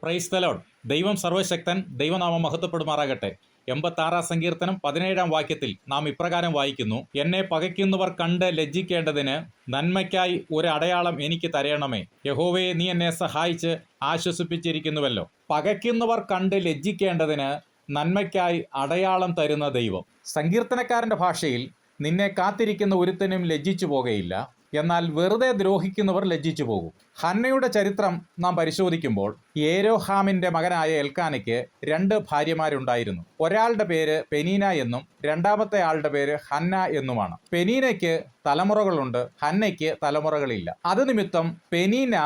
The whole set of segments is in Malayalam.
Praise the Lord. ദൈവം സർവശക്തൻ, ദൈവനാമം മഹത്വപ്പെടുമാറാകട്ടെ. 86 സങ്കീർത്തനം 17 വാക്യത്തിൽ നാം ഇപ്രകാരം വായിക്കുന്നു: എന്നെ പകയ്ക്കുന്നവർ കണ്ട് ലജ്ജിക്കേണ്ടതിന് നന്മയ്ക്കായി ഒരു അടയാളം എനിക്ക് തരയണമേ. യഹോവേ, നീ എന്നെ സഹായിച്ച് ആശ്വസിപ്പിച്ചിരിക്കുന്നുവല്ലോ. പകയ്ക്കുന്നവർ കണ്ട് ലജ്ജിക്കേണ്ടതിന് നന്മയ്ക്കായി അടയാളം തരുന്ന ദൈവം. സങ്കീർത്തനക്കാരൻ്റെ ഭാഷയിൽ നിന്നെ കാത്തിരിക്കുന്ന ഒരുത്തനും ലജ്ജിച്ചു പോകുകയില്ല, എന്നാൽ വെറുതെ ദ്രോഹിക്കുന്നവർ ലജ്ജിച്ചു പോകും. ഹന്നയുടെ ചരിത്രം നാം പരിശോധിക്കുമ്പോൾ യേരോഹാമിൻ്റെ മകനായ എൽക്കാനയ്ക്ക് 2 ഭാര്യമാരുണ്ടായിരുന്നു. ഒരാളുടെ പേര് പെനീന എന്നും രണ്ടാമത്തെ ആളുടെ പേര് ഹന്ന എന്നുമാണ്. പെനീനയ്ക്ക് തലമുറകളുണ്ട്, ഹന്നയ്ക്ക് തലമുറകളില്ല. അത് നിമിത്തം പെനീന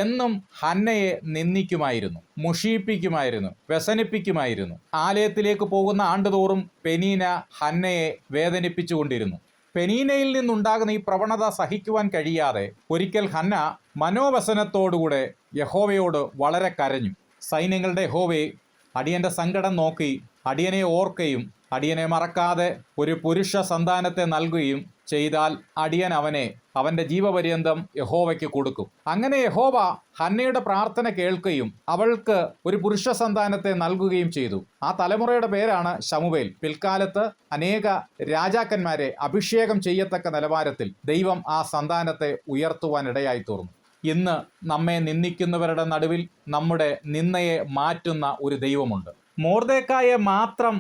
എന്നും ഹന്നയെ നിന്ദിക്കുമായിരുന്നു, മുഷിയിപ്പിക്കുമായിരുന്നു, വ്യസനിപ്പിക്കുമായിരുന്നു. ആലയത്തിലേക്ക് പോകുന്ന ആണ്ടുതോറും പെനീന ഹന്നയെ വേദനിപ്പിച്ചുകൊണ്ടിരുന്നു. പെനീനയിൽ നിന്നുണ്ടാകുന്ന ഈ പ്രവണത സഹിക്കുവാൻ കഴിയാതെ ഒരിക്കൽ ഹന്ന മനോവ്യസനത്തോടുകൂടെ യഹോവയോട് വളരെ കരഞ്ഞു. സൈന്യങ്ങളുടെ യഹോവേ, അടിയൻ്റെ സങ്കടം നോക്കി അടിയനെ ഓർക്കുകയും അടിയനെ മറക്കാതെ ഒരു പുരുഷ സന്താനത്തെ നൽകുകയും ചെയ്താൽ അടിയൻ അവനെ അവൻ്റെ ജീവപര്യന്തം യഹോവയ്ക്ക് കൊടുക്കും. അങ്ങനെ യഹോവ ഹന്നയുടെ പ്രാർത്ഥന കേൾക്കുകയും അവൾക്ക് ഒരു പുരുഷ സന്താനത്തെ നൽകുകയും ചെയ്തു. ആ തലമുറയുടെ പേരാണ് ശമൂവേൽ. പിൽക്കാലത്ത് അനേക രാജാക്കന്മാരെ അഭിഷേകം ചെയ്യത്തക്ക നിലവാരത്തിൽ ദൈവം ആ സന്താനത്തെ ഉയർത്തുവാൻ ഇടയായി തീർന്നു. ഇന്ന് നമ്മെ നിന്ദിക്കുന്നവരുടെ നടുവിൽ നമ്മുടെ നിന്ദയെ മാറ്റുന്ന ഒരു ദൈവമുണ്ട്. മൊർദെഖായെ മാത്രം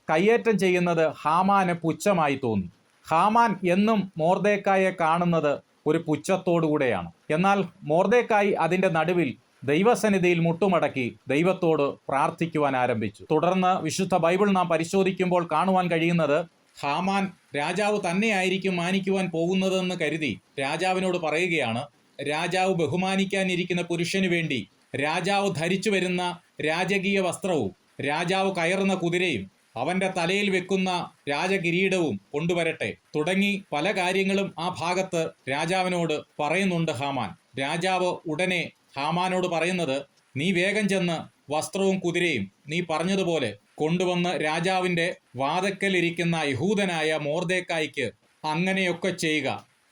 കയ്യേറ്റം ചെയ്യുന്നത് ഹാമാന് പുച്ഛമായി തോന്നി. ഹാമാൻ എന്നും മൊർദെഖായെ കാണുന്നത് ഒരു പുച്ഛത്തോടുകൂടെയാണ്. എന്നാൽ മൊർദെഖായി അതിൻ്റെ നടുവിൽ ദൈവസന്നിധിയിൽ മുട്ടുമടക്കി ദൈവത്തോട് പ്രാർത്ഥിക്കുവാൻ ആരംഭിച്ചു. തുടർന്ന് വിശുദ്ധ ബൈബിൾ നാം പരിശോധിക്കുമ്പോൾ കാണുവാൻ കഴിയുന്നത്, ഹാമാൻ രാജാവ് തന്നെയായിരിക്കും മാനിക്കുവാൻ പോകുന്നതെന്ന് കരുതി രാജാവിനോട് പറയുകയാണ്, രാജാവ് ബഹുമാനിക്കാനിരിക്കുന്ന പുരുഷന് വേണ്ടി രാജാവ് ധരിച്ചു വരുന്ന രാജകീയ വസ്ത്രവും രാജാവ് കയറുന്ന കുതിരയും അവൻ്റെ തലയിൽ വെക്കുന്ന രാജകിരീടവും കൊണ്ടുവരട്ടെ തുടങ്ങി പല കാര്യങ്ങളും ആ ഭാഗത്ത് രാജാവിനോട് പറയുന്നുണ്ട് ഹാമാൻ. രാജാവ് ഉടനെ ഹാമാനോട് പറയുന്നത്, നീ വേഗം ചെന്ന് വസ്ത്രവും കുതിരയും നീ പറഞ്ഞതുപോലെ കൊണ്ടുവന്ന് രാജാവിൻ്റെ വാതിൽക്കലിരിക്കുന്ന യഹൂദനായ മൊർദെഖായിക്ക് അങ്ങനെയൊക്കെ ചെയ്യുക.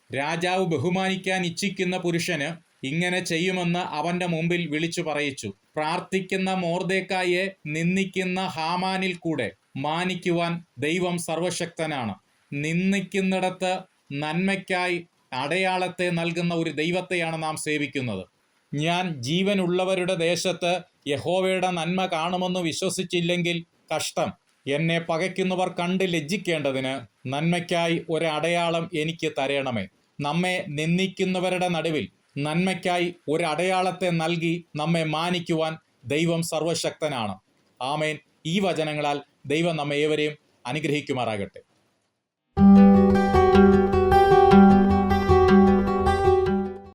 രാജാവ് ബഹുമാനിക്കാൻ ഇച്ഛിക്കുന്ന പുരുഷന് ഇങ്ങനെ ചെയ്യുമെന്ന് അവൻ്റെ മുമ്പിൽ വിളിച്ചു പറയിച്ചു. പ്രാർത്ഥിക്കുന്ന മൊർദെഖായിയെ നിന്ദിക്കുന്ന ഹാമാനിൽ കൂടെ മാനിക്കുവാൻ ദൈവം സർവശക്തനാണ്. നിന്ദിക്കുന്നിടത്ത് നന്മയ്ക്കായി അടയാളത്തെ നൽകുന്ന ഒരു ദൈവത്തെയാണ് നാം സേവിക്കുന്നത്. ഞാൻ ജീവനുള്ളവരുടെ ദേശത്ത് യഹോവയുടെ നന്മ കാണുമെന്ന് വിശ്വസിച്ചില്ലെങ്കിൽ കഷ്ടം. എന്നെ പകയ്ക്കുന്നവർ കണ്ട് ലജ്ജിക്കേണ്ടതിന് നന്മയ്ക്കായി ഒരു അടയാളം എനിക്ക് തരയണമേ. നമ്മെ നിന്ദിക്കുന്നവരുടെ നടുവിൽ നന്മയ്ക്കായി ഒരു അടയാളത്തെ നൽകി നമ്മെ മാനിക്കുവാൻ ദൈവം സർവശക്തനാണ്. ആമേൻ. ഈ വചനങ്ങളാൽ ദൈവം നമ്മെ ഏവരെയും അനുഗ്രഹിക്കുമാറാകട്ടെ.